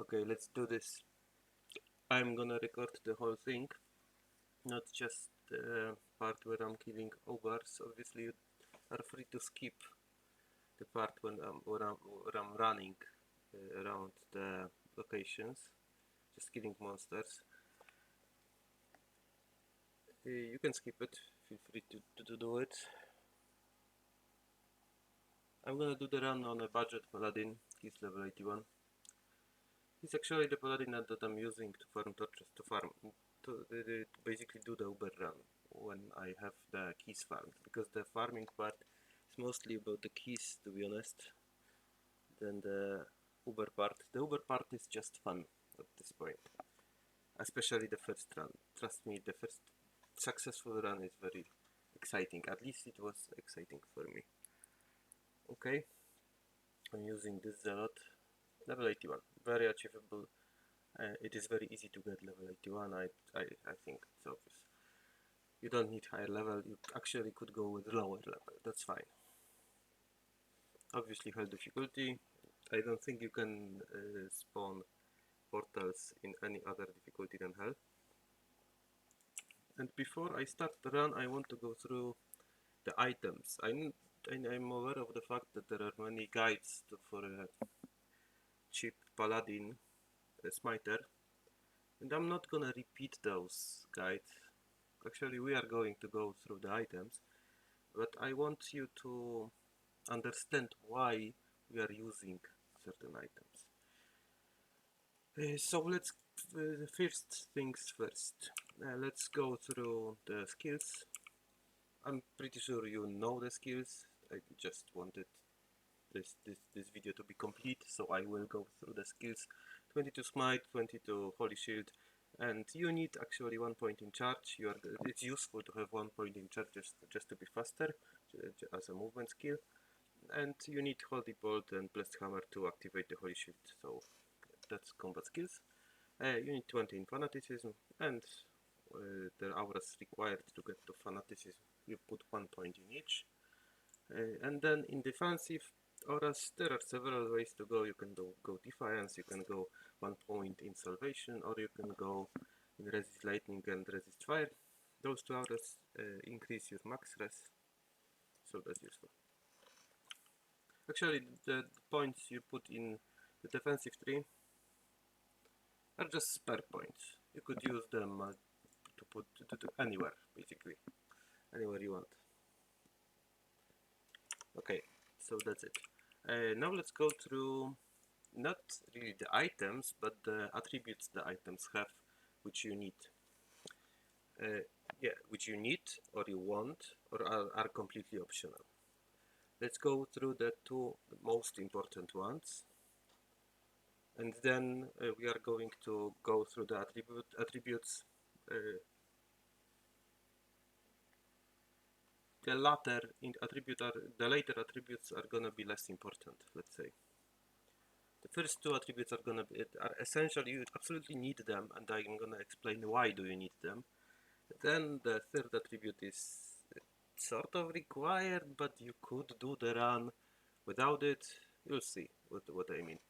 Okay, let's do this. I'm gonna record the whole thing, not just the part where I'm killing ogres. Obviously, you are free to skip the part where I'm running around the locations, just killing monsters. You can skip it. Feel free to do it. I'm gonna do the run on a budget paladin. He's level 81. He's actually the paladin that I'm using to farm torches, to basically do the Uber run when I have the keys farmed, because the farming part is mostly about the keys, to be honest, than the Uber part. The Uber part is just fun at this point, especially the first run. Trust me, the first successful run is very exciting. At least it was exciting for me. Okay, I'm using this Zealot, level 81, very achievable. It is very easy to get level 81. I think it's obvious. You don't need higher level. You actually could go with lower level. That's fine. Obviously, hell difficulty. I don't think you can spawn portals in any other difficulty than hell. And before I start the run, I want to go through the items. I'm aware of the fact that there are many guides for a cheap paladin, a smiter, and I'm not gonna repeat those guides. Actually, we are going to go through the items, but I want you to understand why we are using certain items. So let's first things first. Let's go through the skills. I'm pretty sure you know the skills. I just wanted this video to be complete, so I will go through the skills. 22 smite, 22 holy shield, and you need actually 1 point in charge. It's useful to have 1 point in charge just to be faster as a movement skill. And you need Holy Bolt and Blessed Hammer to activate the Holy Shield, so that's combat skills. You need 20 in Fanaticism, and the auras required to get to Fanaticism, you put 1 point in each. And then in defensive auras, there are several ways to go. You can go Defiance, you can go 1 point in Salvation, or you can go in Resist Lightning and Resist Fire. Those two auras increase your max res, so that's useful. Actually, the points you put in the defensive tree are just spare points. You could use them to put to anywhere, basically, anywhere you want. Okay, so that's it. Now let's go through not really the items, but the attributes the items have, which you need. Yeah, which you need, or you want, or are completely optional. Let's go through the two most important ones. And then we are going to go through the attributes. The later attributes are gonna be less important, let's say. The first two attributes are essential. You absolutely need them, and I'm gonna explain why do you need them. Then the third attribute is sort of required, but you could do the run without it. You'll see what I mean,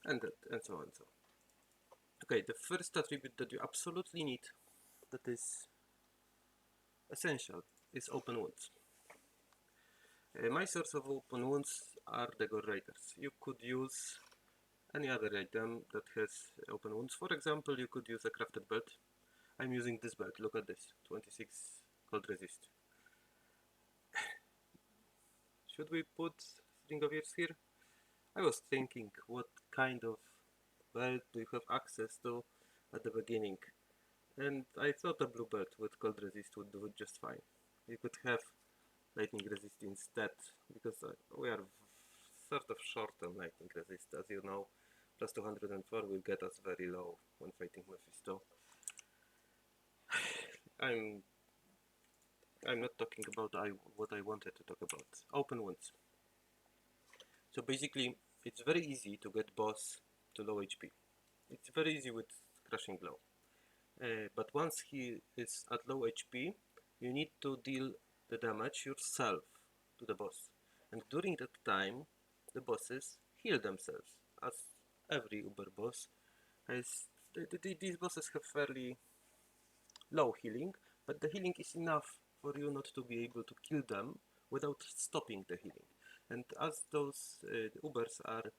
and so on and so on. Okay, the first attribute that you absolutely need, that is essential, is open wounds. My source of open wounds are the Gore Raiders. You could use any other item that has open wounds. For example, you could use a crafted belt. I'm using this belt. Look at this, 26 cold resist. Should we put String of Years here? I was thinking, what kind of belt do you have access to at the beginning? And I thought a blue belt with cold resist would do just fine. You could have lightning resist instead, because we are sort of short on lightning resist, as you know. Plus 204 will get us very low when fighting Mephisto. I'm not talking about what I wanted to talk about. Open wounds. So basically, it's very easy to get boss to low HP. It's very easy with Crushing Blow. But once he is at low HP, you need to deal the damage yourself to the boss. And during that time, the bosses heal themselves, as every Uber boss has. These bosses have fairly low healing, but the healing is enough for you not to be able to kill them without stopping the healing. And as those Ubers are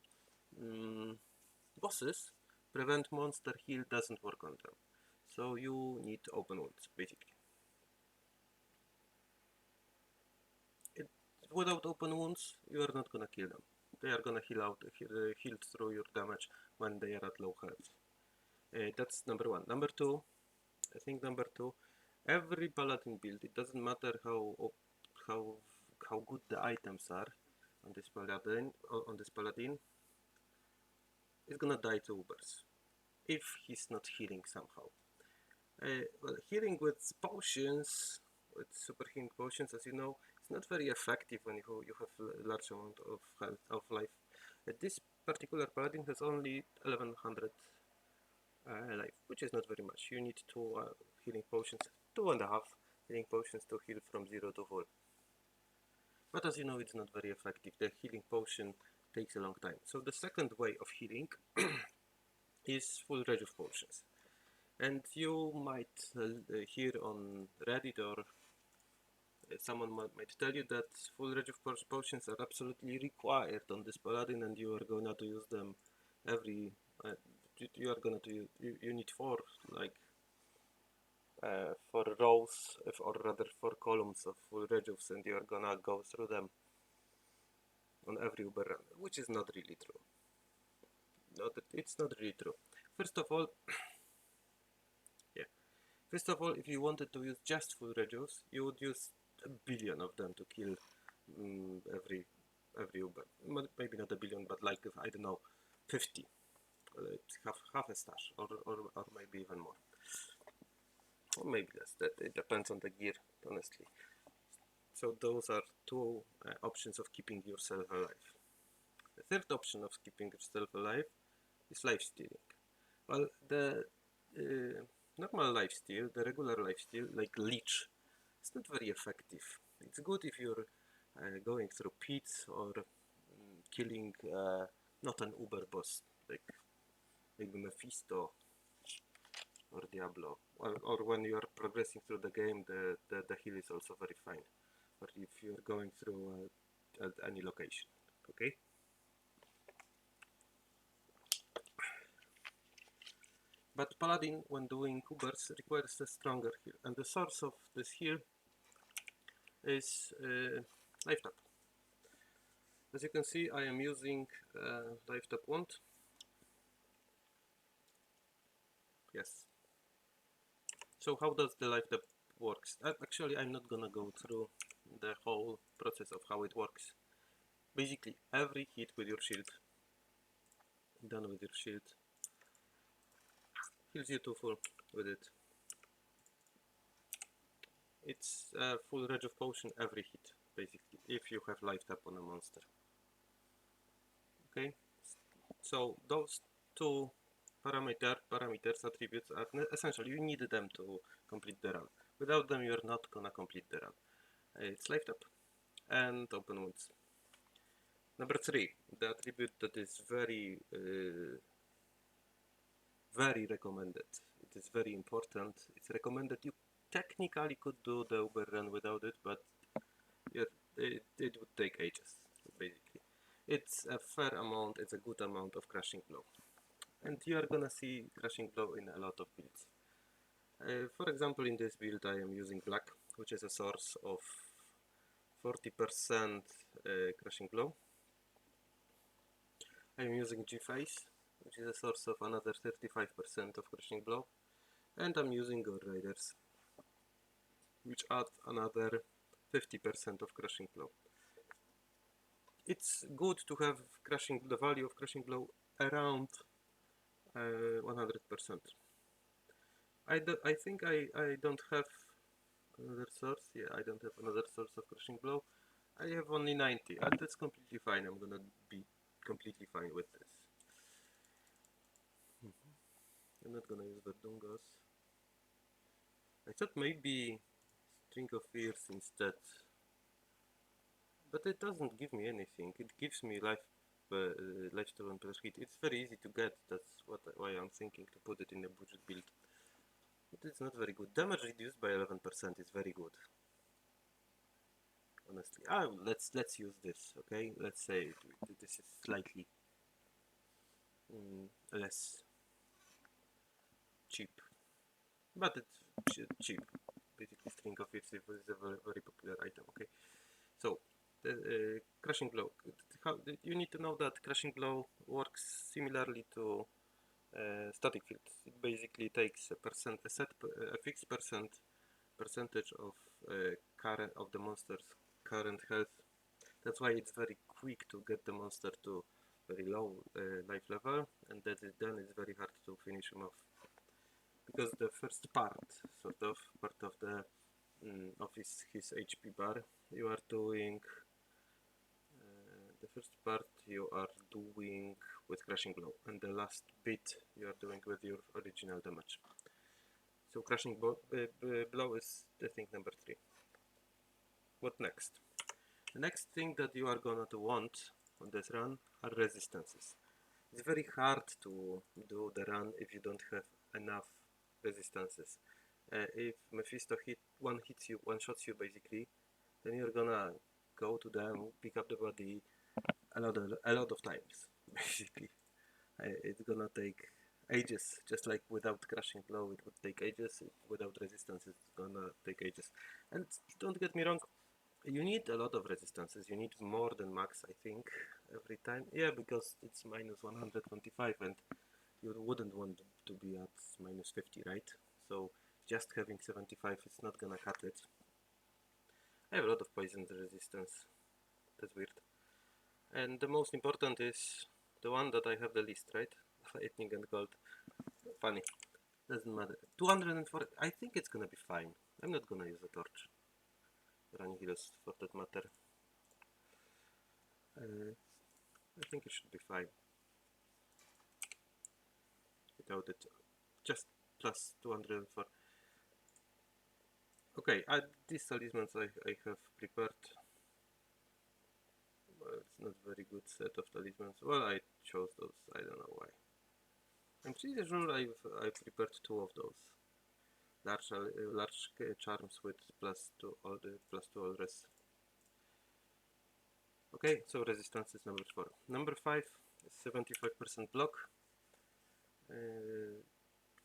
bosses, prevent monster heal doesn't work on them. So you need open wounds, basically. It, Without open wounds, you are not gonna kill them. They are gonna heal through your damage when they are at low health. That's number one. Number two, I think number two, every paladin build, it doesn't matter how how good the items are on this paladin is gonna die to Ubers if he's not healing somehow. Well, healing with potions, with super healing potions, as you know, it's not very effective when you have a large amount of health of life. This particular paladin has only 1100 life, which is not very much. You need two healing potions, 2.5 healing potions to heal from 0 to full. But as you know, it's not very effective. The healing potion takes a long time. So the second way of healing is full rage of potions. And you might hear on Reddit or someone might tell you that full rage of potions are absolutely required on this paladin, and you are gonna to use them every. You are gonna to you need like 4 rows, or rather 4 columns of full rejuves, and you are gonna go through them on every Uber run, which is not really true. It's not really true. First of all, yeah. First of all, if you wanted to use just full rejuves, you would use a billion of them to kill every Uber. Maybe not a billion, but like I don't know, 50. Half a stash, or maybe even more. Or maybe less. That it depends on the gear, honestly. So those are two options of keeping yourself alive. The third option of keeping yourself alive is life stealing. Well, the normal lifesteal, the regular lifesteal, like leech, it's not very effective. It's good if you're going through pits or killing not an Uber boss, like maybe Mephisto or Diablo, or when you're progressing through the game, the heal is also very fine. Or if you're going through at any location, okay? But Paladin, when doing Ubers, requires a stronger heal, and the source of this heal is life tap. As you can see, I am using life tap wand. Yes. So how does the life tap works? Actually, I'm not gonna go through the whole process of how it works. Basically, every hit with your shield, done with your shield, heals you to full with it. It's a full rage of potion every hit, basically, if you have life tap on a monster. Okay, so those two parameters, attributes are essential. You need them to complete the run. Without them, you're not gonna complete the run. It's life tap and open wounds. Number 3, the attribute that is very recommended. It is very important. It's recommended. You technically could do the Uber run without it, but it would take ages, basically. It's a fair amount, it's a good amount of crushing blow. And you are gonna see crushing blow in a lot of builds. For example, in this build I am using black, which is a source of 40% crushing blow. I am using G-Face, which is a source of another 35% of crushing blow. And I'm using Gore Riders, which add another 50% of crushing blow. It's good to have the value of crushing blow around 100%. I think I don't have another source. Yeah, I don't have another source of crushing blow. I have only 90, and that's completely fine. I'm gonna be completely fine with this. I'm not gonna use Verdungos. I thought maybe String of Fears instead, but it doesn't give me anything. It gives me life. lifesteal and plus hit. It's very easy to get. That's why I'm thinking to put it in a budget build. But it's not very good. Damage reduced by 11% is very good. Honestly, let's use this. Okay, let's say this is slightly less cheap, but it's cheap. Basically, string of it is a very popular item. Okay, so the crushing blow. You need to know that crushing blow works similarly to static field. It basically takes a fixed percentage of current of the monster's current health. That's why it's very quick to get the monster to very low life level, and then it's very hard to finish him off. Because the first part of the of his HP bar, you are doing the first part you are doing with crushing blow, and the last bit you are doing with your original damage. So crushing blow is the thing number 3. What next? The next thing that you are gonna to want on this run are resistances. It's very hard to do the run if you don't have enough resistances. If Mephisto one shots you basically, then you're gonna go to them, pick up the body a lot of times basically. It's gonna take ages, just like without crushing blow it would take ages, without resistance it's gonna take ages. And don't get me wrong, you need a lot of resistances, you need more than max I think every time. Yeah, because it's minus 125 and you wouldn't want to be at minus 50, right? So just having 75 is not gonna cut it. I have a lot of poison resistance, that's weird. And the most important is the one that I have the least, right? Lightning and gold. Funny. Doesn't matter. 240. I think it's gonna be fine. I'm not gonna use a torch. Running heals for that matter. I think it should be fine. Without it. Just plus 204. Okay, these talismans I have prepared. Well, it's not very good set of talismans. Well, I chose those. I don't know why. I'm pretty sure I prepared 2 of those. Large charms with plus 2 all rest. Okay, so resistance is number 4. Number 5 is 75% block.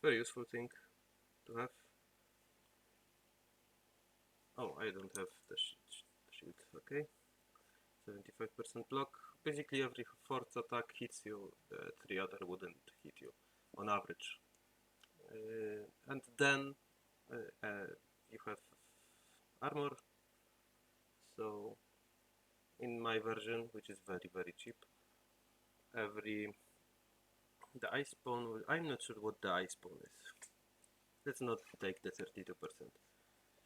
Very useful thing to have. Oh, I don't have the shield. Okay, 75% block. Basically, every 4th attack hits you, the 3 other wouldn't hit you on average. And then you have armor. So in my version, which is very cheap, the ice spawn, I'm not sure what the ice spawn is. Let's not take the 32%.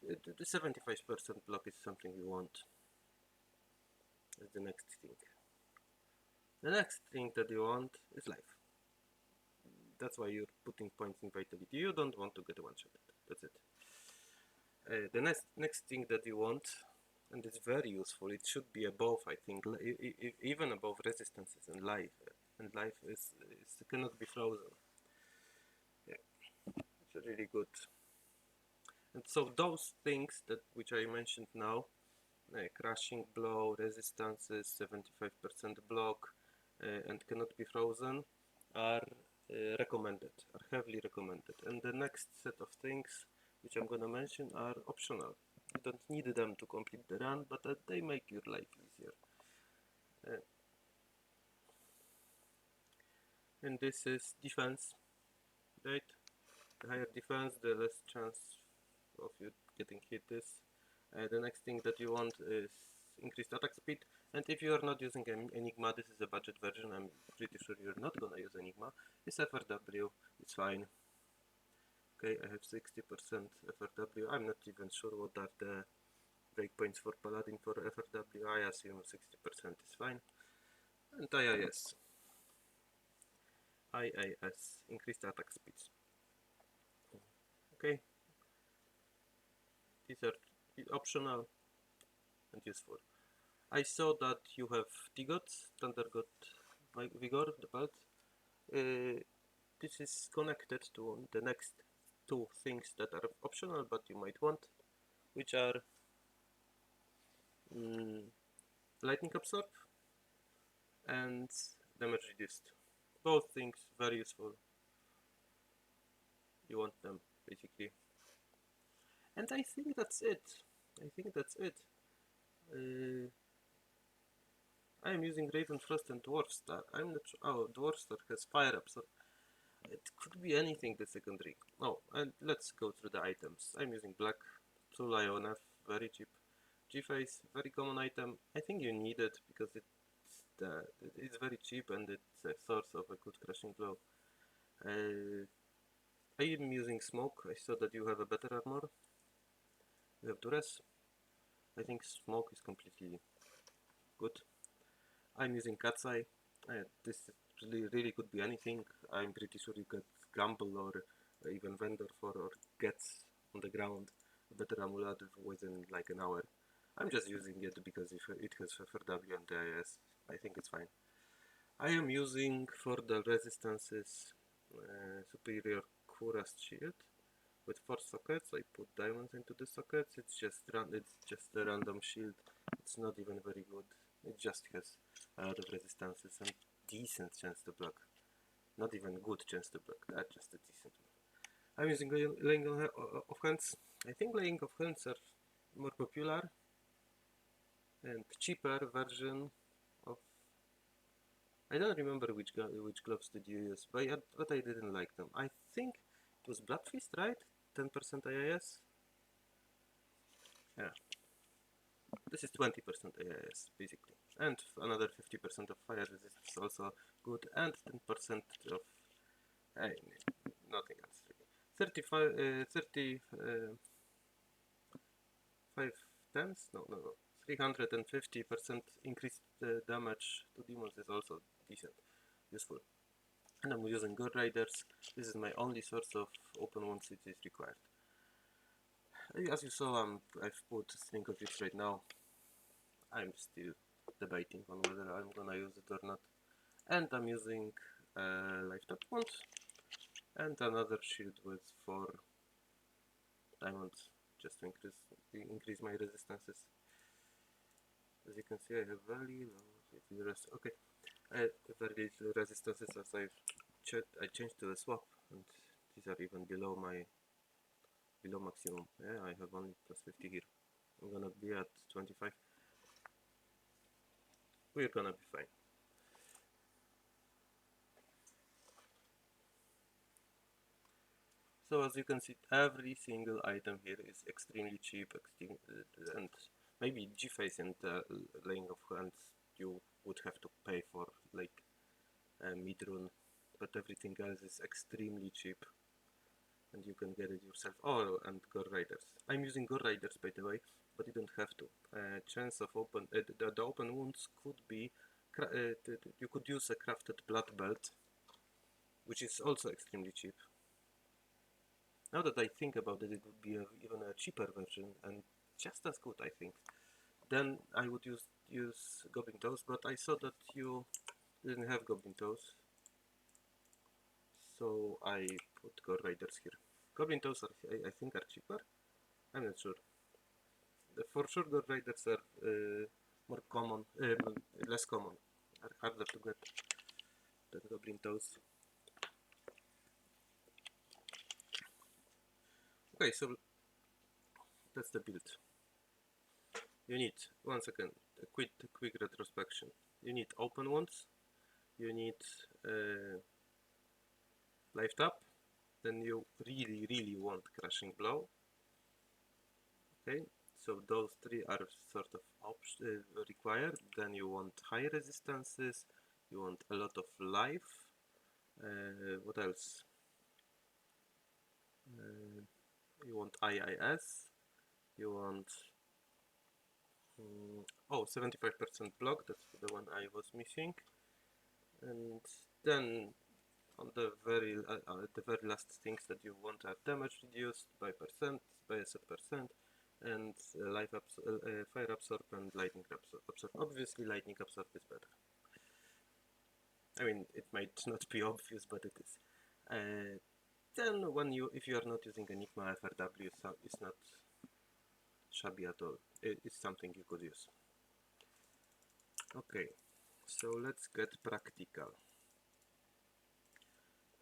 The 75% block is something you want. That's the next thing. The next thing that you want is life. That's why you're putting points in vitality. You don't want to get one-shotted. That's it. The next thing that you want, and it's very useful, it should be above, I think, even above resistances and life. And life cannot be frozen. Yeah, it's really good. And so those things which I mentioned now, crushing blow, resistances, 75% block, and cannot be frozen, are recommended, are heavily recommended. And the next set of things which I'm gonna mention are optional. You don't need them to complete the run, but they make your life easier. And this is defense, right? The higher defense, the less chance of you getting hit is. The next thing that you want is increased attack speed, and if you are not using Enigma, this is a budget version, I'm pretty sure you're not gonna use Enigma, it's FRW, it's fine. Okay, I have 60% FRW, I'm not even sure what are the breakpoints for Paladin for FRW, I assume 60% is fine. And IIS, increased attack speeds. Okay, these are optional and useful. I saw that you have T-Gods, Thunder God my vigor, the belt. This is connected to the next two things that are optional but you might want, which are lightning absorb and damage reduced. Both things very useful. You want them basically. And I think that's it. I am using Raven Frost and Dwarf Star. I'm not sure. Oh, Dwarf Star has fire absorb. It could be anything, the secondary. Oh, and let's go through the items. I'm using black, 2 Lion F, very cheap. G-Face, very common item. I think you need it because it's very cheap and it's a source of a good crushing blow. I am using Smoke. I saw that you have a better armor. You have Duress. I think Smoke is completely good. I'm using Cat's Eye. This really could be anything. I'm pretty sure you get Gamble or even Vendor for or gets on the ground a better amulet within like an hour. I'm just using it because if it has FRW and DIS, I think it's fine. I am using for the resistances Superior Kurast Shield with 4 sockets. I put diamonds into the sockets. It's just a random shield. It's not even very good. It just has a lot of resistances and decent chance to block. Not even good chance to block. That's just a decent one. I'm using laying of hands. I think laying of hands are more popular and cheaper version of. I don't remember which gloves did you use, but I didn't like them. I think it was Blood Fist, right? 10% AIS. Yeah. This is 20% AIS basically, and another 50% of fire resist is also good, and 10% of nothing else really. 35 times? No. 350% increased damage to demons is also decent, useful. And I'm using Good Riders. This is my only source of open wounds it is required. As you saw, I've put String of Reach right now. I'm still debating on whether I'm gonna use it or not. And I'm using Life Tap Wand and another shield with 4 diamonds just to increase my resistances. As you can see, I have very low okay. I have very little resistances as I changed to a swap, and these are even below maximum. Yeah, I have only plus 50 here. I'm gonna be at 25. We're gonna be fine. So as you can see, every single item here is extremely cheap, and maybe G-Face and laying of hands you would have to pay for, like mid-run, but everything else is extremely cheap, and you can get it yourself. Oh, and Gore Riders. I'm using Gore Riders by the way, but you don't have to. Chance of open, the open wounds could be, you could use a crafted blood belt, which is also extremely cheap. Now that I think about it, it would be even a cheaper version and just as good, I think. Then I would use Goblin Toes, but I saw that you didn't have Goblin Toes, so I put Gore Riders here. Goblin Toes I think are cheaper. I'm not sure. For sure, Gore Riders are more common, less common, are harder to get than Goblin Toes. Okay, so that's the build. You need, once again, a quick retrospection. You need open ones, you need life tap, then you really want crushing blow. Okay, so those three are sort of required. Then you want high resistances, you want a lot of life. What else? You want IIS, you want 75% block, that's the one I was missing. And then on the very last things that you want are damage reduced by a set percent, and fire absorb and lightning absorb. Obviously lightning absorb is better. I mean, it might not be obvious, but it is. Then if you are not using Enigma, FRW is not shabby at all. It's something you could use. Okay, so let's get practical.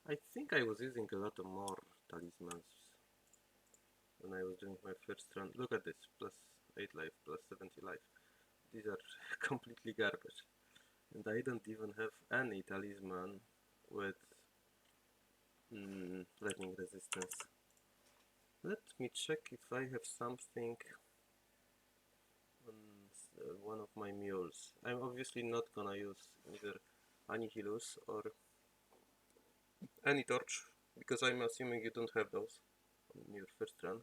I think I was using a lot more talismans when I was doing my first run. Look at this, plus 8 life, plus 70 life. These are completely garbage. And I don't even have any talisman with lightning resistance. Let me check if I have something on one of my mules. I'm obviously not gonna use either Annihilus or any torch, because I'm assuming you don't have those on your first run.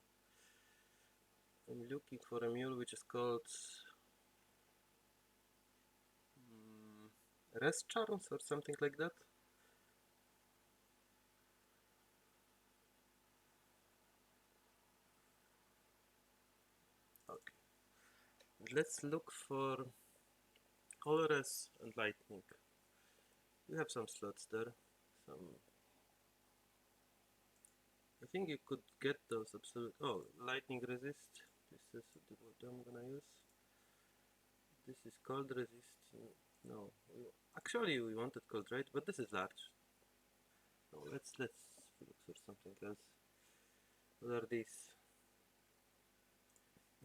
I'm looking for a mule which is called Rest Charms or something like that. Okay, let's look for Colores and Lightning. We have some slots there. I think you could get those absolute. Oh, Lightning Resist. This is what I'm gonna use. This is Cold Resist. No, actually we wanted Cold, right? But this is large. No, let's look for something else. What are these?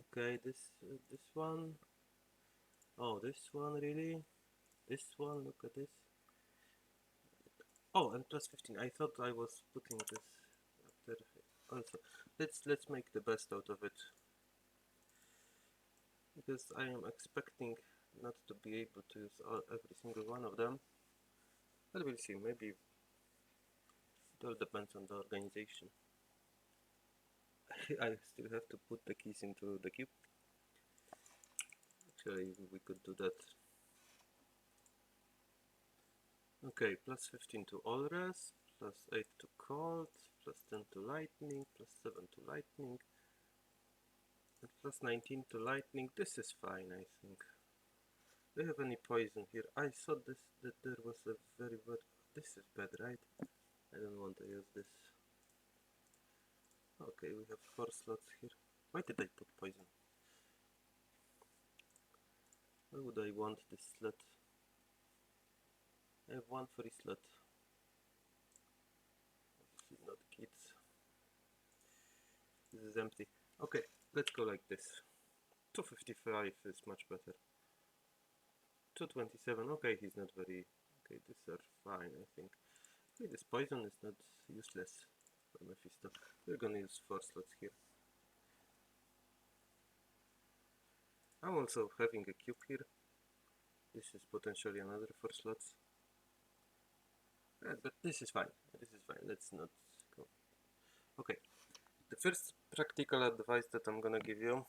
Okay, this one. Oh, this one really? This one. Look at this. Oh, and plus 15. I thought I was putting this after. Also, let's make the best out of it, because I am expecting not to be able to use every single one of them. But we'll see. Maybe it all depends on the organization. I still have to put the keys into the cube. Actually, we could do that. Okay, plus 15 to all res, plus 8 to cold, plus 10 to lightning, plus 7 to lightning, and plus 19 to lightning. This is fine, I think. Do you have any poison here? I saw that there was a very bad. This is bad, right? I don't want to use this. Okay, we have 4 slots here. Why did I put poison? Why would I want this slot? I have 1 free slot. Obviously not kids. This is empty. Okay, let's go like this. 255 is much better. 227. Okay, he's not very. Okay, these are fine, I think. Okay, this poison is not useless for Mephisto. We're gonna use 4 slots here. I'm also having a cube here. This is potentially another 4 slots. But this is fine. This is fine. Let's not go. Okay. The first practical advice that I'm gonna give you.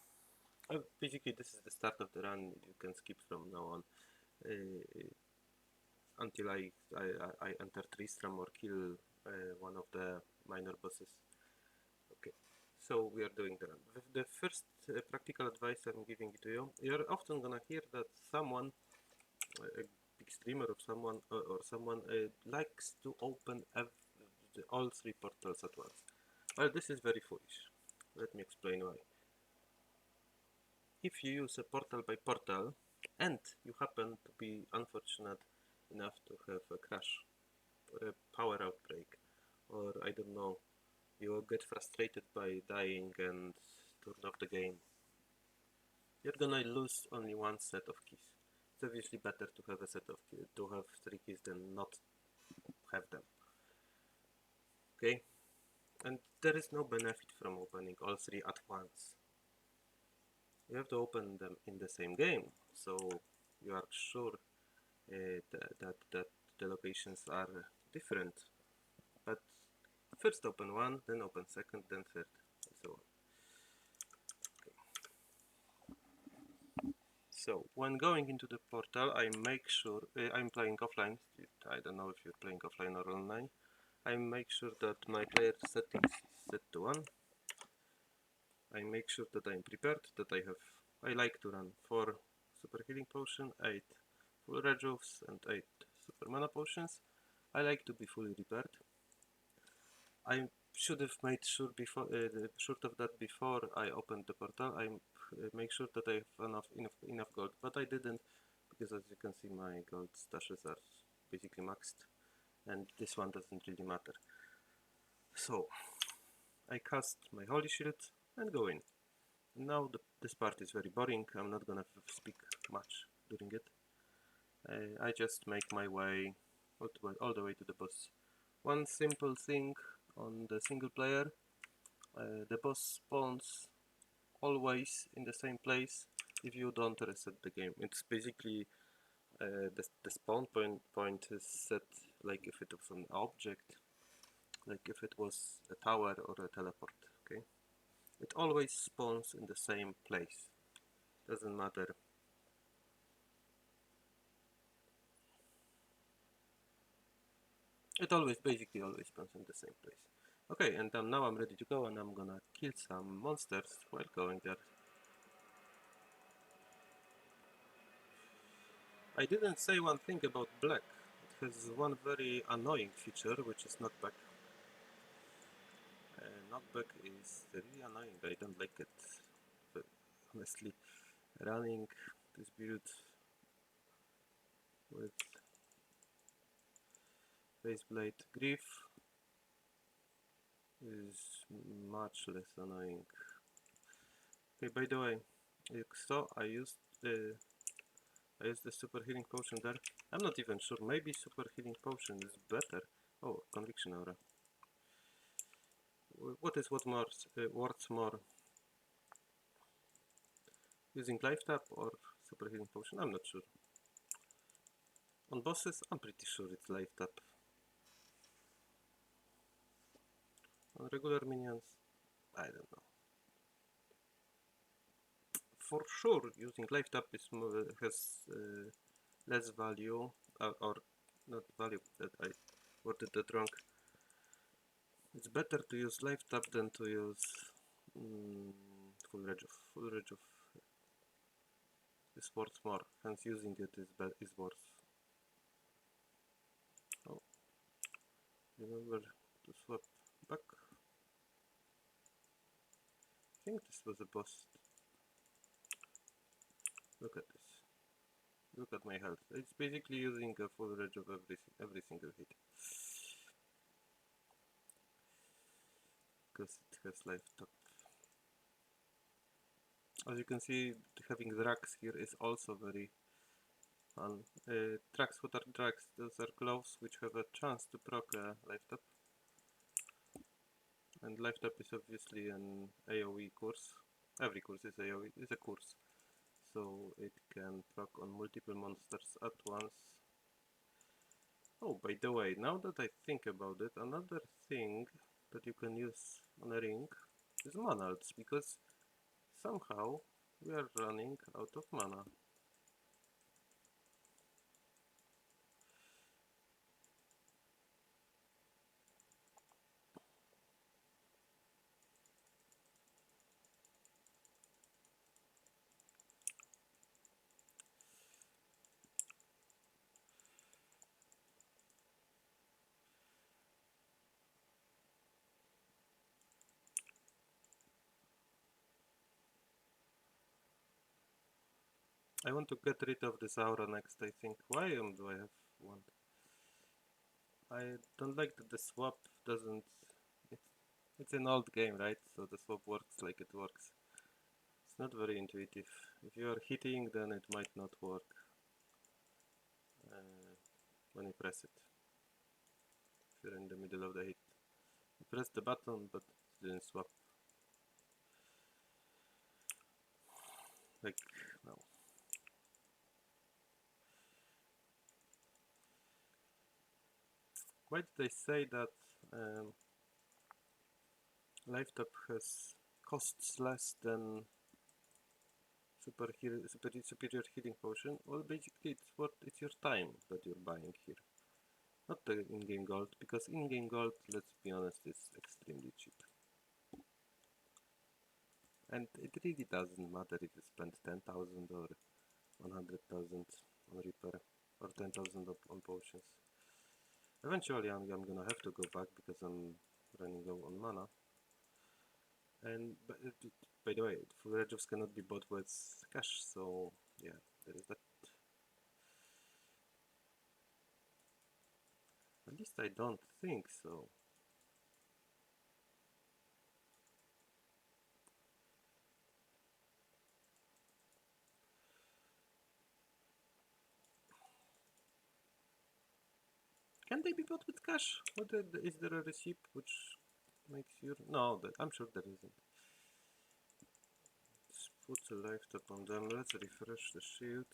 Basically, this is the start of the run. You can skip from now on until I enter Tristram or kill one of the minor bosses. Okay, so we are doing the run. The first practical advice I'm giving to you, you're often gonna hear that someone, a big streamer of someone or someone likes to open all 3 portals at once. Well, this is very foolish. Let me explain why. If you use a portal by portal and you happen to be unfortunate enough to have a crash or a power outbreak, or I don't know, you get frustrated by dying and turn off the game, you're gonna lose only 1 set of keys. It's obviously better to have a set of keys, to have 3 keys than not have them. Okay? And there is no benefit from opening all 3 at once. You have to open them in the same game, so you are sure that the locations are different. But first open 1, then open 2nd, then 3rd, and so on. So when going into the portal, I make sure I'm playing offline. I don't know if you're playing offline or online. I make sure that my player settings is set to 1. I make sure that I'm prepared, that I like to run 4 super healing potion, 8 full rejuves, and 8 super mana potions. I like to be fully repaired. I should have made sure of that before I opened the portal. I make sure that I have enough gold, but I didn't, because as you can see my gold stashes are basically maxed, and this one doesn't really matter. So I cast my holy shield and go in. Now this part is very boring. I'm not gonna speak much during it. I just make my way all the way to the boss. One simple thing on the single player, the boss spawns always in the same place if you don't reset the game. It's basically the spawn point is set like if it was an object, like if it was a tower or a teleport. Okay, it always spawns in the same place. Doesn't matter. It basically always spawns in the same place. Okay, and now I'm ready to go, and I'm gonna kill some monsters while going there. I didn't say one thing about black. It has one very annoying feature, which is knockback. Knockback is really annoying. I don't like it. But honestly, running this build with Faceblade Grief is much less annoying. Okay, by the way, you saw I used the super healing potion there. I'm not even sure. Maybe super healing potion is better. Oh, conviction aura. What is worth more? Using life tap or super healing potion? I'm not sure. On bosses, I'm pretty sure it's life tap. On regular minions, I don't know. For sure, using life tap has less value, or not value, that I worded that wrong. It's better to use life tap than to use full regen. Full regen is worth more, hence using it is worth. Oh, remember to swap back. I think this was a boss. Look at this. Look at my health. It's basically using a full regen of every single hit. Because it has life tap. As you can see, having drags here is also very fun. Drags, what are drags? Those are gloves which have a chance to proc a life tap. And life tap is obviously an AoE course. Every course is AoE, is a course. So it can proc on multiple monsters at once. Oh, by the way, now that I think about it, another thing that you can use on a ring is mana ults, because somehow we are running out of mana. I want to get rid of this aura next, I think. Why do I have one? I don't like that the swap doesn't... It's an old game, right? So the swap works like it works. It's not very intuitive. If you are hitting, then it might not work when you press it. If you're in the middle of the hit. You press the button, but it didn't swap. Like, no. Why did I say that life tap has costs less than superior healing potion? Well, basically it's your time that you're buying here, not the in-game gold, because in-game gold, let's be honest, is extremely cheap. And it really doesn't matter if you spend 10,000 or 100,000 on repair. or 10,000 on potions. Eventually I'm gonna have to go back because I'm running low on mana. And by the way, full Rejuves cannot be bought with cash, so yeah, there is that. At least I don't think so. Can they be bought with cash? Is there a receipt which makes you... No, I'm sure there isn't. Let's put a life tap on them. Let's refresh the shield.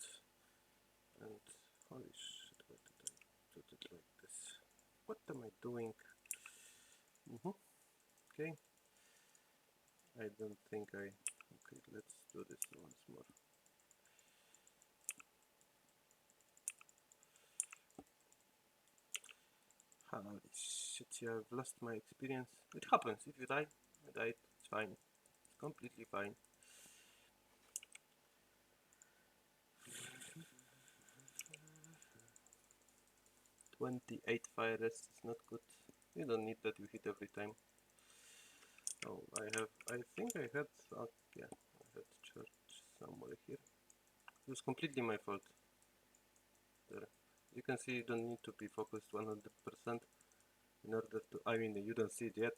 And holy shit, why did I do it like this? What am I doing? Okay. I don't think I... Okay, let's do this once more. Holy shit, yeah, I've lost my experience. It happens. If you die, I died. It's fine. It's completely fine. 28 fire rest is not good. You don't need that, you hit every time. Oh, I think I had, yeah, I had church somewhere here. It was completely my fault. There. You can see you don't need to be focused 100% in order to, I mean, you don't see it yet,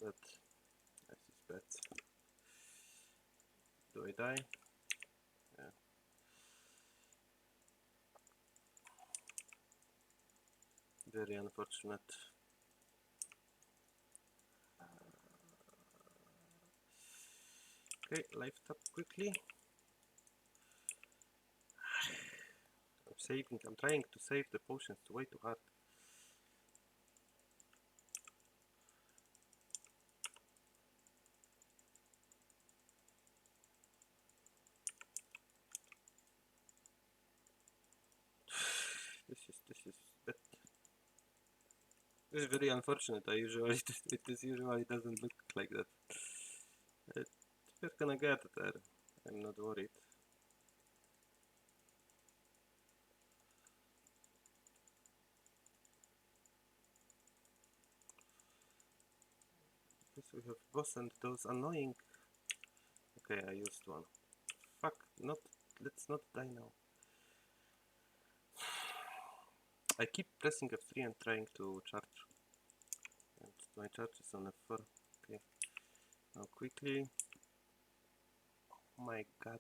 but this is bad. Do I die? Yeah. Very unfortunate. Okay, life tap quickly. I'm saving, I'm trying to save the potions, it's way too hard. This is bad. This is very unfortunate. I usually it usually doesn't look like that. We're gonna get there. I'm not worried. Because we have boss and those annoying. Okay, I used one. Fuck, not. Let's not die now. I keep pressing F3 and trying to charge. And my charge is on F4. Okay. Now quickly. Oh my god.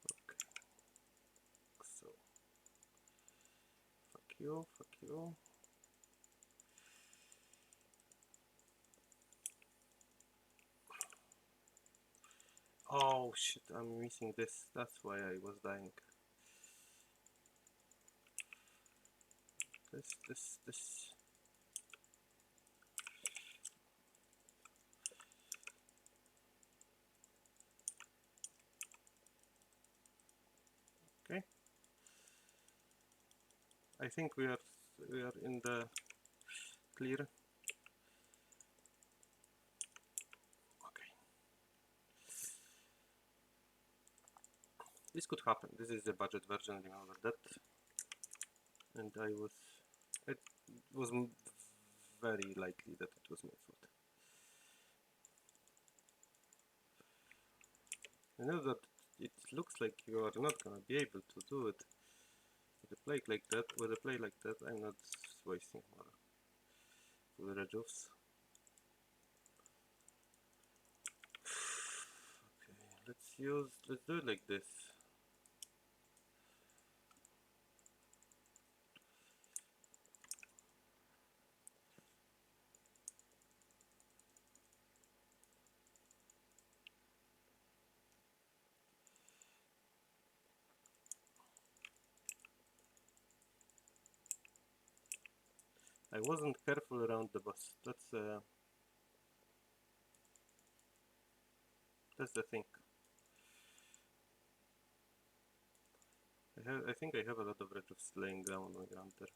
Okay. So. Fuck you, fuck you. Oh shit, I'm missing this. That's why I was dying. This. Okay. I think we are in the clear. Okay. This could happen. This is the budget version, remember that. And it was very likely that it was my fault. I know that it looks like you are not gonna be able to do it with a play like that. With a play like that, I'm not wasting more full Rejuves. Okay, let's do it like this. I wasn't careful around the boss. That's the thing. I think I have a lot of Rejuves laying down on the ground there.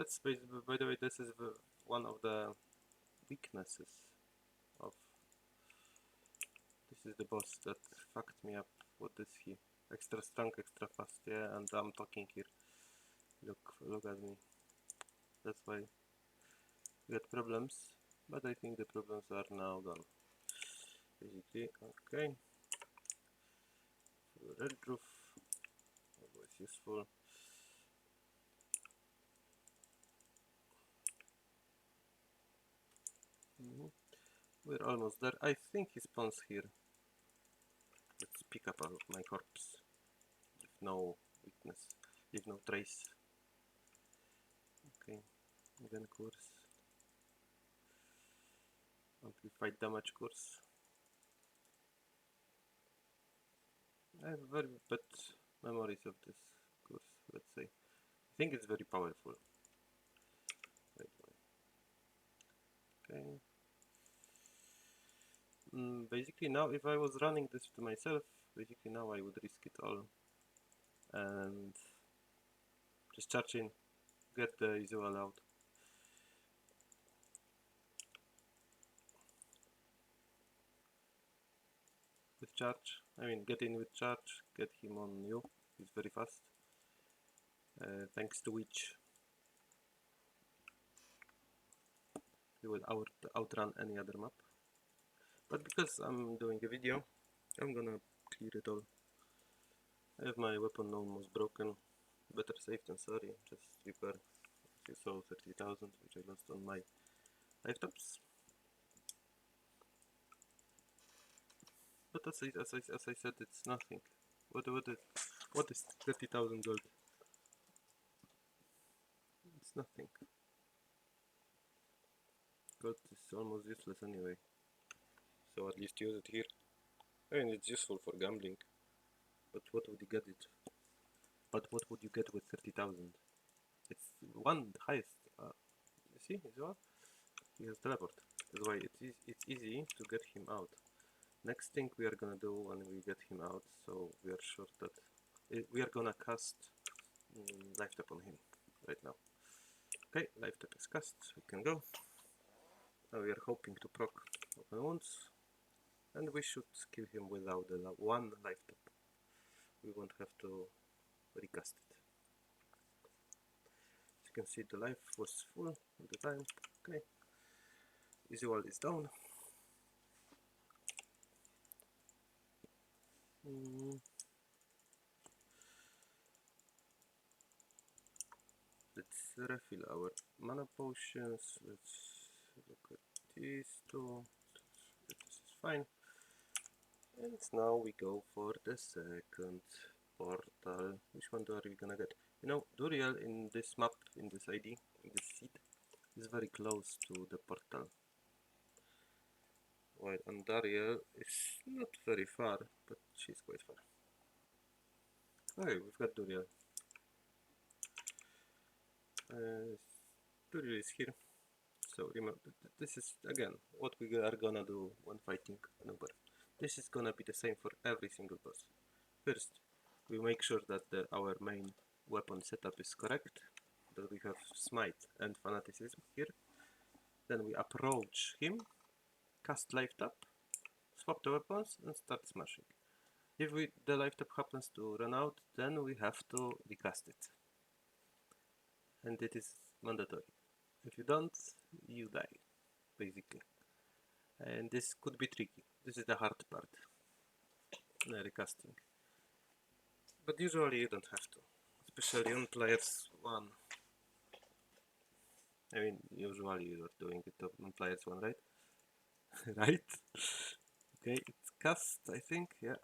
That's by the way, this is one of the weaknesses of. This is the boss that fucked me up. What is he? Extra strong, extra fast. Yeah, and I'm talking here. Look at me. That's why we had problems, but I think the problems are now gone. Basically, okay. Red roof, always useful. We're almost there. I think he spawns here. Let's pick up my corpse. Leave no weakness. Leave no trace. Okay. Again course. Amplified damage course. I have very bad memories of this course, let's say. I think it's very powerful. Okay. Basically now if I was running this to myself, basically now I would risk it all and just charge in, get the visual out. With charge, I mean get in with charge, get him on you, he's very fast. Thanks to which he will outrun any other map. But because I'm doing a video, I'm gonna clear it all. I have my weapon almost broken. Better safe than sorry. Just repair. You saw 30,000, which I lost on my laptops. But as I said, it's nothing. What is 30,000 gold? It's nothing. Gold is almost useless anyway. So at least use it here. I mean, it's useful for gambling. But what would you get it? But what would you get with 30,000? It's one highest. You see, as well? He has teleport. That's why it's easy to get him out. Next thing we are gonna do when we get him out, so we are sure that we are gonna cast life tap on him right now. Okay, life tap is cast. We can go. Now we are hoping to proc open wounds, and we should kill him without the one life tap. We won't have to recast it. As you can see, the life was full all the time. Okay, visual is down. Let's refill our mana potions. Let's look at these two. This is fine. And now we go for the second portal. Which one are we gonna get? You know, Duriel in this map, in this ID, in this seed, is very close to the portal. While Andariel is not very far, but she's quite far. Okay, we've got Duriel. Duriel is here. So remember, this is again what we are gonna do when fighting Noober. This is gonna be the same for every single boss. First, we make sure that our main weapon setup is correct, that we have Smite and Fanaticism here. Then we approach him, cast life tap, swap the weapons and start smashing. If the life tap happens to run out, then we have to recast it. And it is mandatory. If you don't, you die, basically. And this could be tricky. This is the hard part, recasting. But usually you don't have to, especially on players 1. I mean, usually you are doing it on players 1, right? Right? Okay, it's cast, I think, yeah.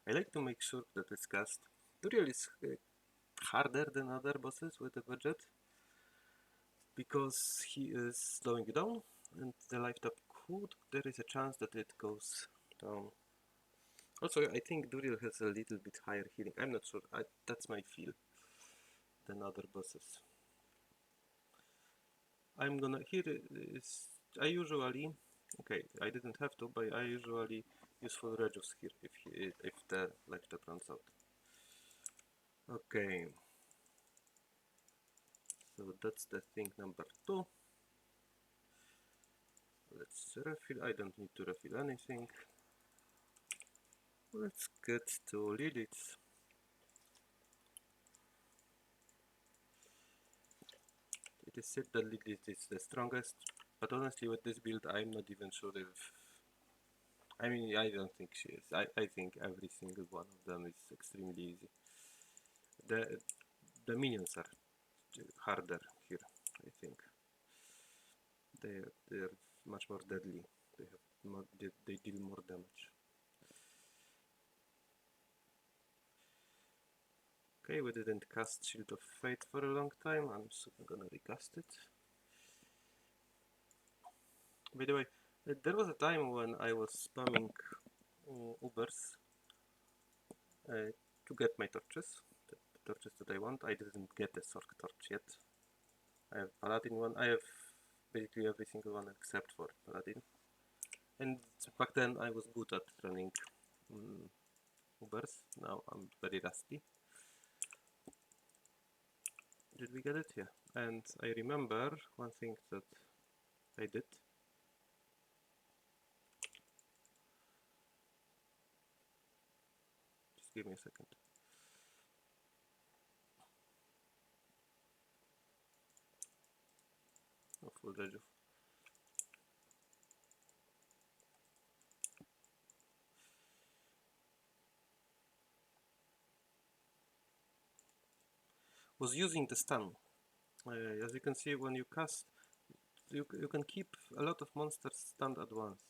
I like to make sure that it's cast. Duriel is harder than other bosses with the budget because he is slowing you down and the life tap there is a chance that it goes down. Also, I think Duriel has a little bit higher healing. I'm not sure, that's my feel, than other bosses. I'm gonna, here is, I usually, okay, I didn't have to, but I usually use full Regius here if the life tap runs out. Okay, So that's the thing number 2. Let's refill. I don't need to refill anything. Let's get to Lilith. It is said that Lilith is the strongest, but honestly with this build I'm not even sure if... I mean, I don't think she is. I think every single one of them is extremely easy. The minions are harder here, I think. They're much more deadly. They have more, they deal more damage. Okay, we didn't cast Shield of Fate for a long time. I'm gonna recast it. By the way, there was a time when I was spamming Ubers to get my torches, the torches that I want. I didn't get a Sork torch yet. I have Paladin one. I have basically every single one except for Paladin. And back then I was good at running Ubers. Now I'm very rusty. Did we get it? Yeah. And I remember one thing that I did. Just give me a second. Oh, full dredge of. Was using the stun. As you can see, when you cast, you can keep a lot of monsters stunned at once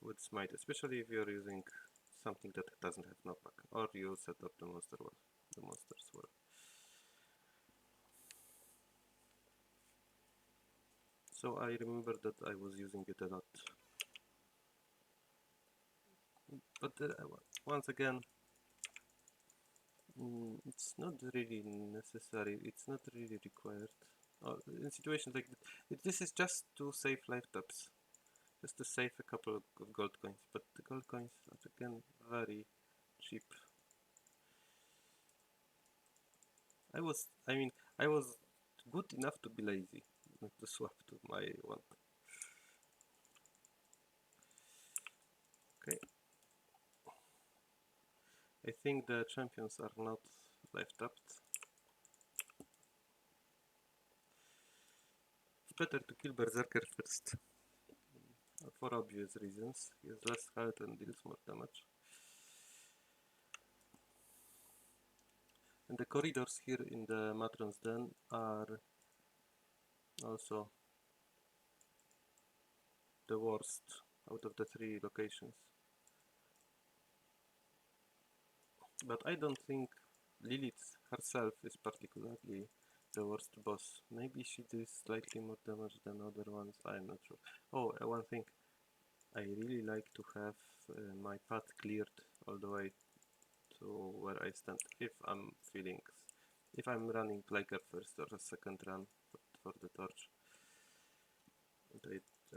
with Smite, especially if you're using something that doesn't have knockback, or you set up the monsters well. So I remember that I was using it a lot. But once again, it's not really necessary, it's not really required. In situations like this is just to save life taps. Just to save a couple of gold coins. But the gold coins are again very cheap. I was good enough to be lazy, not to swap to my one. Okay. I think the champions are not life tapped. It's better to kill Berserker first. For obvious reasons. He has less health and deals more damage. And the corridors here in the Matron's Den are also the worst out of the 3 locations. But I don't think Lilith herself is particularly the worst boss. Maybe she does slightly more damage than other ones, I'm not sure. Oh, one thing. I really like to have my path cleared all the way to where I stand if I'm running like a first or a second run for the torch.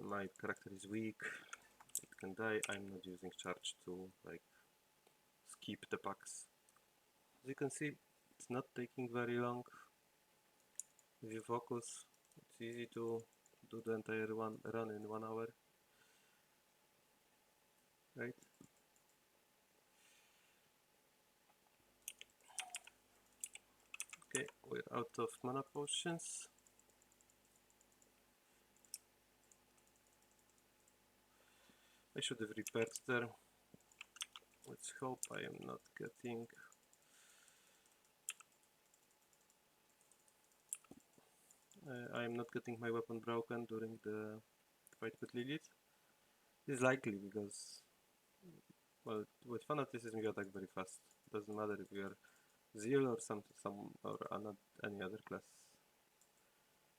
My character is weak, it can die. I'm not using charge to like skip the packs. As you can see, it's not taking very long. If you focus, it's easy to do the entire run in 1 hour. Right? Okay, we're out of mana potions. I should have repaired there. Let's hope I am not getting... I am not getting my weapon broken during the fight with Lilith. It's likely because, well, with fanaticism you attack very fast. Doesn't matter if you are Zeal or some or not any other class.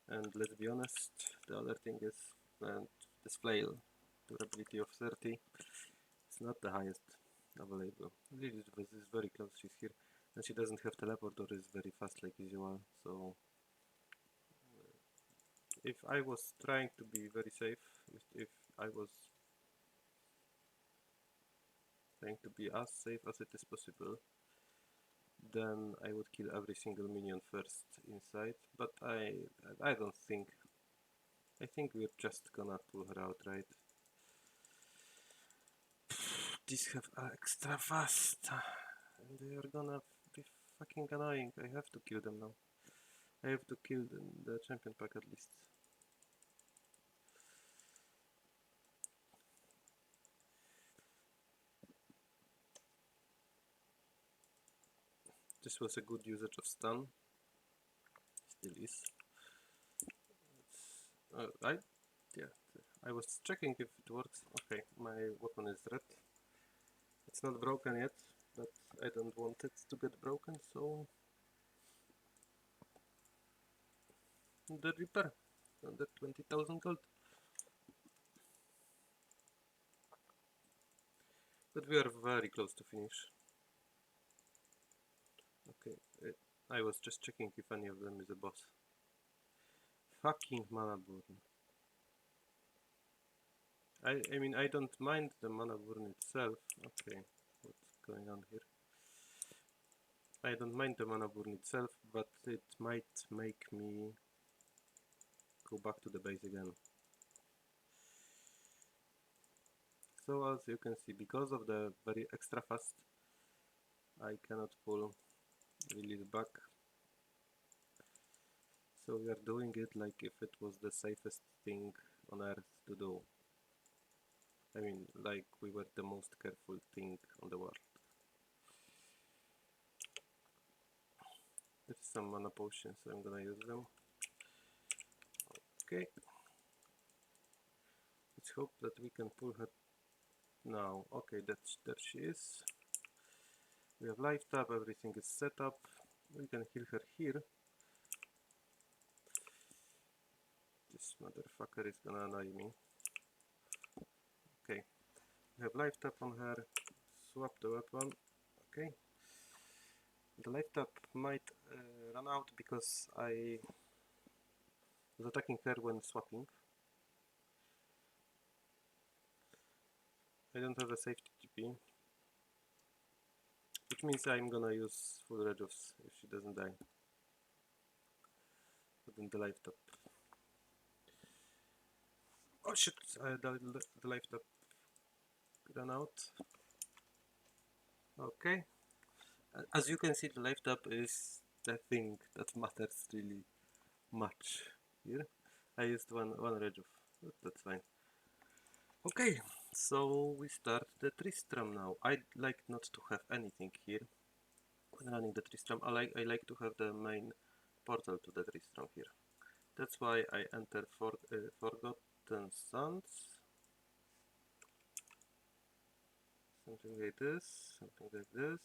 And let's be honest, the other thing is this flail durability of 30. It's not the highest available. Lilith is very close. She's here, and she doesn't have teleport or is very fast like usual. So if I was trying to be very safe, if I was trying to be as safe as it is possible, then I would kill every single minion first inside, but I don't think. I think we're just gonna pull her out, right? These have extra fast, and they are gonna be fucking annoying. I have to kill them now. I have to kill the champion pack at least. This was a good usage of stun. Still is. Yeah, I was checking if it works. Okay, my weapon is red. It's not broken yet, but I don't want it to get broken, so the repair under 20,000 gold. But we are very close to finish. Okay, I was just checking if any of them is a boss. Fucking mana burn. I mean, I don't mind the mana burn itself. Okay, what's going on here? I don't mind the mana burn itself, but it might make me go back to the base again. So as you can see, because of the very extra fast, I cannot pull release back. So we are doing it like if it was the safest thing on earth to do. I mean, like we were the most careful thing on the world. There's some mana potions, so I'm gonna use them. Okay. Let's hope that we can pull her now. Okay, there she is. We have life tab, everything is set up. We can heal her here. This motherfucker is gonna annoy me. Okay, we have life tap on her. Swap the weapon. Okay. The life tap might run out because I was attacking her when swapping. I don't have a safety TP, which means I'm gonna use full rejuves if she doesn't die. But then the life tap. Oh shit! The life tap ran out. Okay. As you can see, the life tap is the thing that matters really much here. I used one rejuve, but that's fine. Okay, so we start the Tristram now. I'd like not to have anything here when running the Tristram. I like to have the main portal to the Tristram here. That's why I enter Forgotten Sands. Something like this, something like this,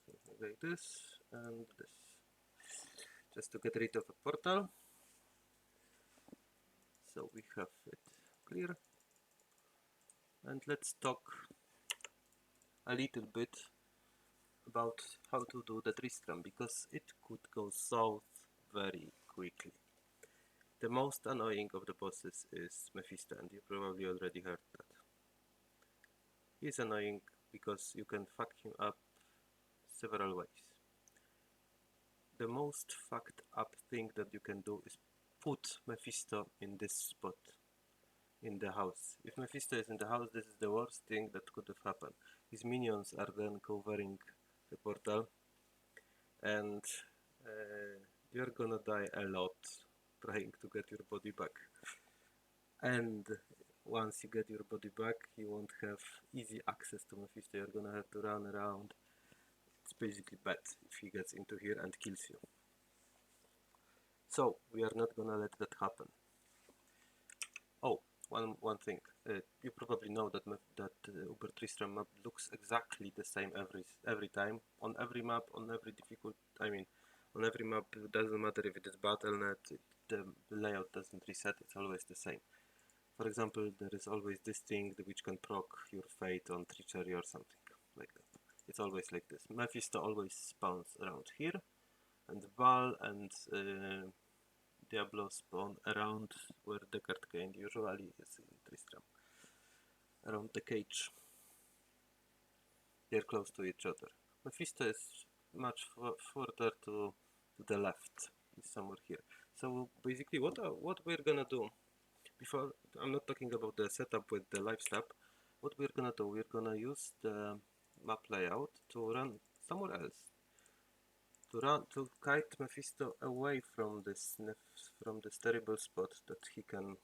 something like this, and this. Just to get rid of a portal. So we have it clear. And let's talk a little bit about how to do the Tristram, because it could go south very quickly. The most annoying of the bosses is Mephisto, and you probably already heard that. He's annoying because you can fuck him up several ways. The most fucked up thing that you can do is put Mephisto in this spot in the house. If Mephisto is in the house, this is the worst thing that could have happened. His minions are then covering the portal, and you're gonna die a lot trying to get your body back. And once you get your body back, you won't have easy access to Mephisto. You're gonna have to run around. It's basically bad if he gets into here and kills you. So we are not gonna let that happen. Oh, one thing. You probably know that Uber Tristram map looks exactly the same every time on every map, on every difficult. I mean, on every map. It doesn't matter if it is Battle.net. The layout doesn't reset. It's always the same. For example, there is always this thing which can proc your fate on treachery or something like that. It's always like this. Mephisto always spawns around here, and Val and Diablo spawn around where the card gained usually is in Tristram. Around the cage. They're close to each other. Mephisto is much further to the left. He's somewhere here. So basically, what we're gonna do before, I'm not talking about the setup with the live step. What we're gonna do, we're gonna use the map layout to run somewhere else. To kite Mephisto away from this terrible spot that he can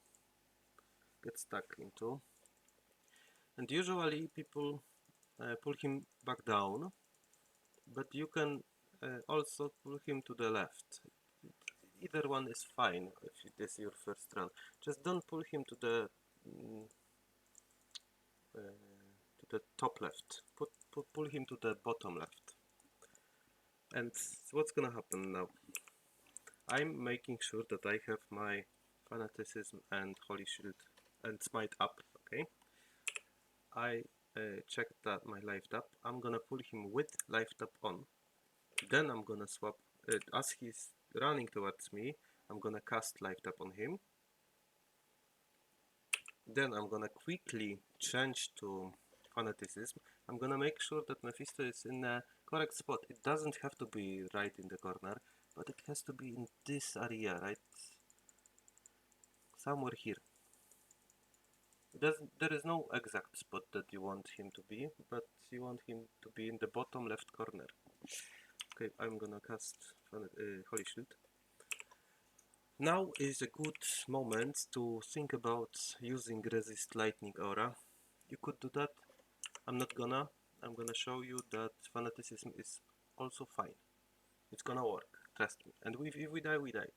get stuck into. And usually people pull him back down, but you can also pull him to the left. Either one is fine if it is your first run. Just don't pull him mm, to the top left. Pull him to the bottom left. And what's gonna happen now? I'm making sure that I have my fanaticism and holy shield and smite up. Okay. I checked that my life tap. I'm gonna pull him with life tap on. Then I'm gonna swap. As he's running towards me, I'm gonna cast life tap on him. Then I'm gonna quickly change to fanaticism. I'm gonna make sure that Mephisto is in a correct spot. It doesn't have to be right in the corner, but it has to be in this area, right? Somewhere here. There is no exact spot that you want him to be, but you want him to be in the bottom left corner. Okay, I'm gonna cast Holy Shield. Now is a good moment to think about using Resist Lightning Aura. You could do that. I'm not gonna. I'm gonna show you that Fanaticism is also fine. It's gonna work. Trust me. And if we die, we die.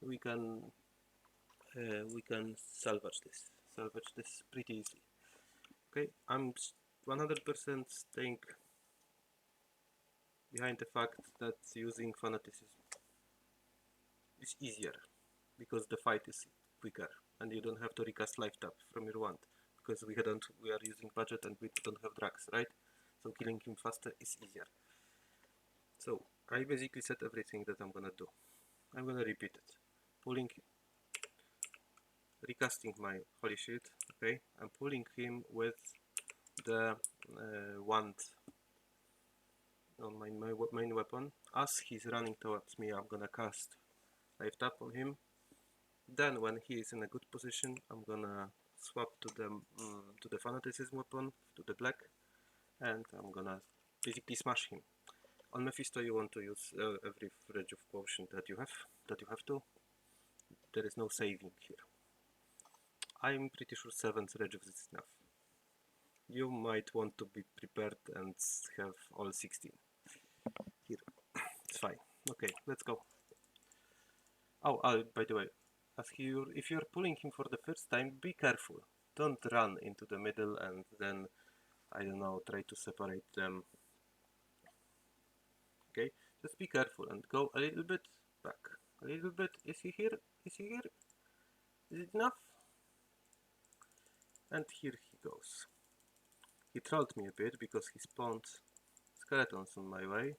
We can salvage this. Salvage this pretty easily. Okay, I'm 100% staying behind the fact that using Fanaticism is easier because the fight is quicker and you don't have to recast life tap from your wand because we are using budget and we don't have drugs, right? So killing him faster is easier. So I basically said everything that I'm gonna do. I'm gonna repeat it. Recasting my holy shield. Okay, I'm pulling him with the wand on my main weapon. As he's running towards me, I'm gonna cast life tap on him. Then when he is in a good position, I'm gonna swap to the fanaticism weapon, to the black, and I'm gonna basically smash him. On Mephisto you want to use every fridge of potion that you have to. There is no saving here. I'm pretty sure 7 Regives is enough. You might want to be prepared and have all 16. Here, it's fine. Okay, let's go. Oh, by the way, if you're pulling him for the first time, be careful. Don't run into the middle and then, I don't know, try to separate them. Okay, just be careful and go a little bit back. A little bit. Is he here? Is he here? Is it enough? And here he goes. He trolled me a bit because he spawned skeletons on my way.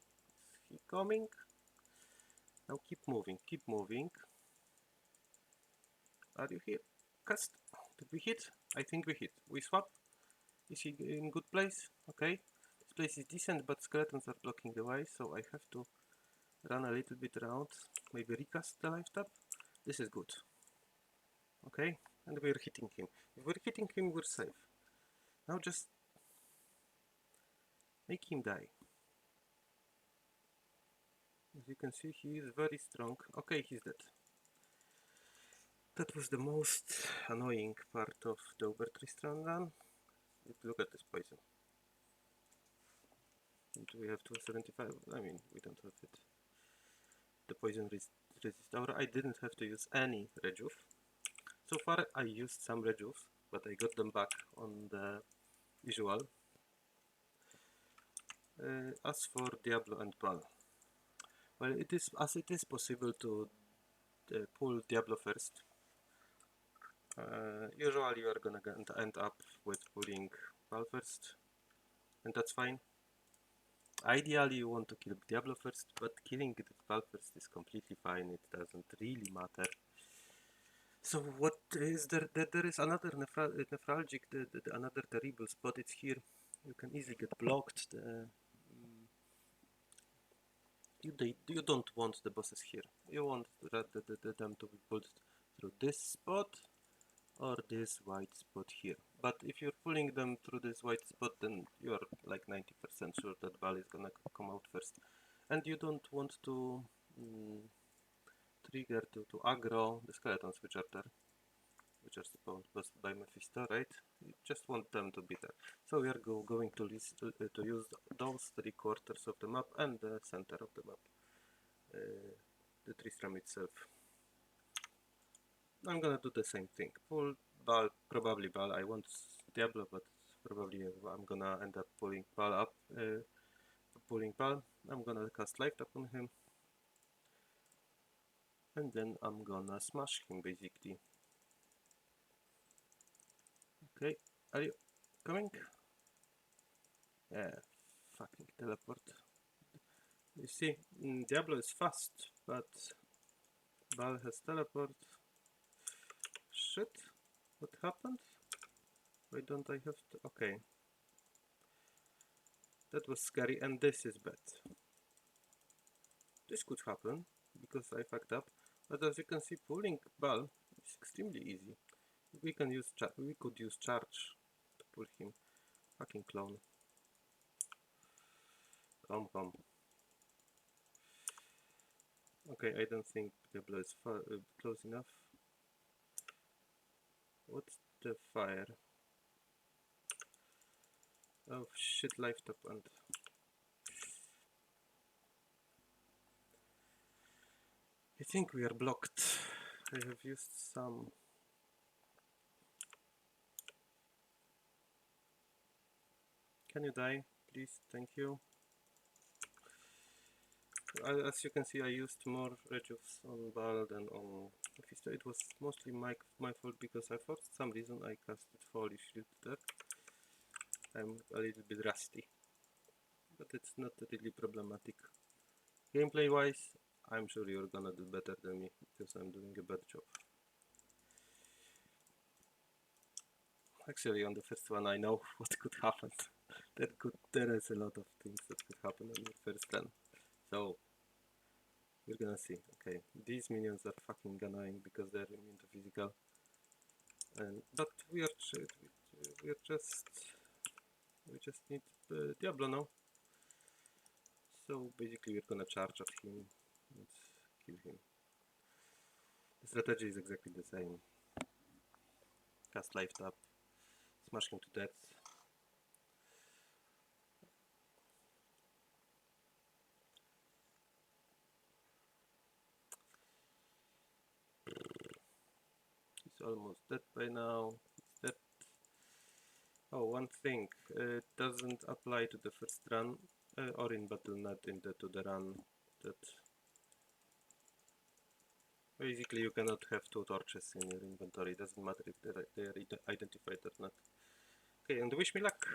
Is he coming? Now keep moving, keep moving. Are you here? Cast. Did we hit? I think we hit. We swap. Is he in good place? Okay. This place is decent, but skeletons are blocking the way, so I have to run a little bit around. Maybe recast the life tap. This is good. Okay, and we're hitting him. If we're hitting him, we're safe. Now just make him die. As you can see, he is very strong. Okay, he's dead. That was the most annoying part of the Ubertristran run. Look at this poison. Do we have 275? I mean, we don't have it. The poison resist aura. I didn't have to use any rejuve. So far I used some rejuve, but I got them back on the visual. As for Diablo and Bal, well, it is possible to pull Diablo first. Usually you are gonna end up with pulling Bal first, and that's fine. Ideally you want to kill Diablo first, but killing Bal first is completely fine, it doesn't really matter. So what is there? There is another nephralgic, another terrible spot. It's here. You can easily get blocked. You don't want the bosses here. You want them to be pulled through this spot or this white spot here. But if you're pulling them through this white spot, then you're like 90% sure that Bal is gonna come out first. And you don't want to trigger to aggro the skeletons which are there, which are spawned by Mephisto, right? You just want them to be there. So we are going to use those 3/4 of the map and the center of the map, the Tristram itself. I'm gonna do the same thing. Pull Bal, probably Bal. I want Diablo, but probably I'm gonna end up pulling Bal up. Pulling Bal. I'm gonna cast Life Tap on him, and then I'm gonna smash him basically. Okay, are you coming? Yeah, fucking teleport. You see, Diablo is fast, but Bal has teleport. Shit, what happened? Why don't I have to? Okay, that was scary, and this is bad. This could happen because I fucked up, but as you can see, pulling Bal is extremely easy. We could use charge to pull him. Fucking clone. Come. Okay, I don't think Diablo is close enough. What's the fire? Oh shit, life tap and I think we are blocked. I have used some. Can you die, please? Thank you. As you can see, I used more rejuves on Bal than on Mephisto. It was mostly my fault because for some reason I casted Holy Shield there. I'm a little bit rusty, but it's not really problematic. Gameplay wise, I'm sure you're gonna do better than me because I'm doing a bad job. Actually, on the first one, I know what could happen. There is a lot of things that could happen on your first run. So we're gonna see. Okay, these minions are fucking annoying because they're immune to physical. But we just need Diablo now. So basically, we're gonna charge at him and kill him. The strategy is exactly the same. Cast life tap, smash him to death. He's almost dead by now. He's dead. Oh, one thing, it doesn't apply to the first run or in battle, not to the run. That basically you cannot have two torches in your inventory. Doesn't matter if they are identified or not. Okay, and wish me luck.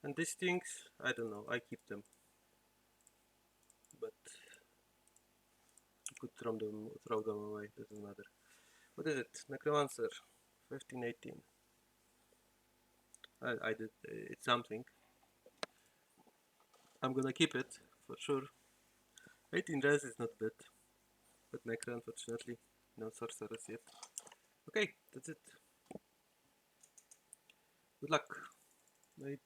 And these things, I don't know. I keep them, but you could throw them away. Doesn't matter. What is it? Necromancer, 1518. I did. It's something. I'm gonna keep it for sure. 18 res is not bad, but Necro unfortunately no sorcerers yet. Okay, that's it. Good luck. Right.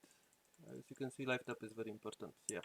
As you can see, life tap is very important. Yeah.